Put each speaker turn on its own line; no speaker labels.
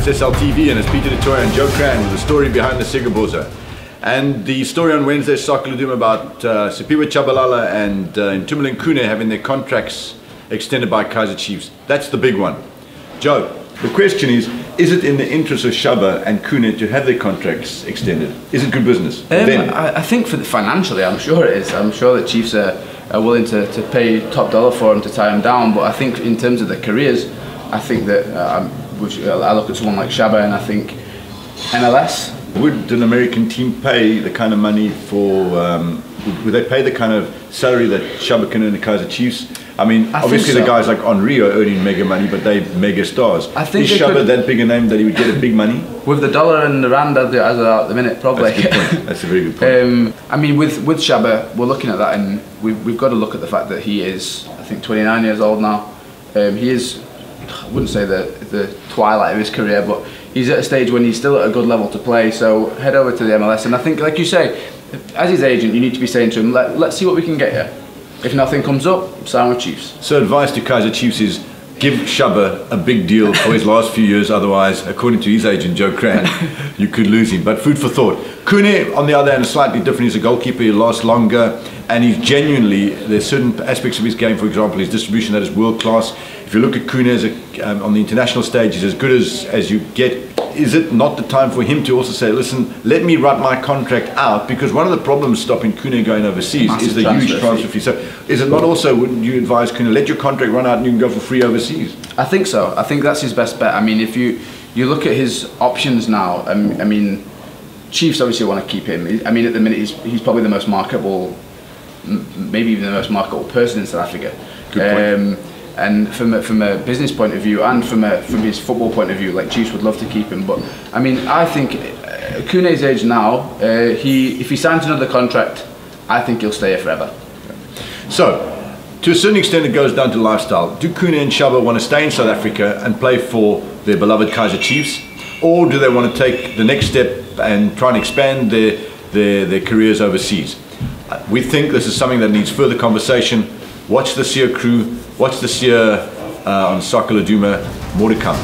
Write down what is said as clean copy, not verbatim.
It's SLTV and it's Peter de Toit and Joe Crann with the story behind the Siyagobhoza. And the story on Wednesday, Siyagobhoza, about Siphiwe, Tshabalala and Itumeleng Khune having their contracts extended by Kaizer Chiefs. That's the big one. Joe, the question is it in the interest of Shabba and Khune to have their contracts extended? Is it good business?
I think financially, I'm sure it is. I'm sure that Chiefs are willing to pay top dollar for them to tie them down. But I think in terms of their careers, I think that I look at someone like Shabba and I think MLS.
Would an American team pay the kind of money for, would they pay the kind of salary that Shabba can earn at Kaizer Chiefs? I mean, obviously the guys like Henry are earning mega money, but they're mega stars.
I think
is Shabba that big a name that he would get a big money?
With the dollar and the rand as they are at the minute, probably.
That's a good point. That's a very good point.
I mean, with Shabba, we're looking at that, and we've got to look at the fact that he is, I think, 29 years old now. He is, I wouldn't say the twilight of his career, but he's at a stage when he's still at a good level to play. So head over to the MLS, and I think, like you say, as his agent, you need to be saying to him, let's see what we can get here. If nothing comes up, sign with Chiefs. So
advice to Kaizer Chiefs is give Shabba a big deal for his last few years, otherwise, according to his agent Joe Crann, you could lose him. But food for thought. Khune, on the other hand, is slightly different. He's a goalkeeper, he lasts longer, and he's genuinely, there's certain aspects of his game, for example, his distribution that is world class. If you look at Khune on the international stage, he's as good as you get. Is it not the time for him to also say, listen, let me write my contract out? Because one of the problems stopping Khune going overseas is the huge transfer fee. So is it not also, wouldn't you advise Khune, let your contract run out and you can go for free overseas?
I think so. I think that's his best bet. I mean, if you look at his options now, I mean, Chiefs obviously want to keep him. I mean, at the minute, he's probably the most marketable, maybe even the most marketable person in South Africa.
Good point.
And from a business point of view and from his football point of view, like Chiefs would love to keep him. But I mean, I think Khune's age now, if he signs another contract, I think he'll stay here forever.
So, to a certain extent, it goes down to lifestyle. Do Khune and Shabba want to stay in South Africa and play for their beloved Kaizer Chiefs, or do they want to take the next step and try and expand their careers overseas? We think this is something that needs further conversation. Watch the Siya crew, watch the Siya on Siyagobhoza, more to come.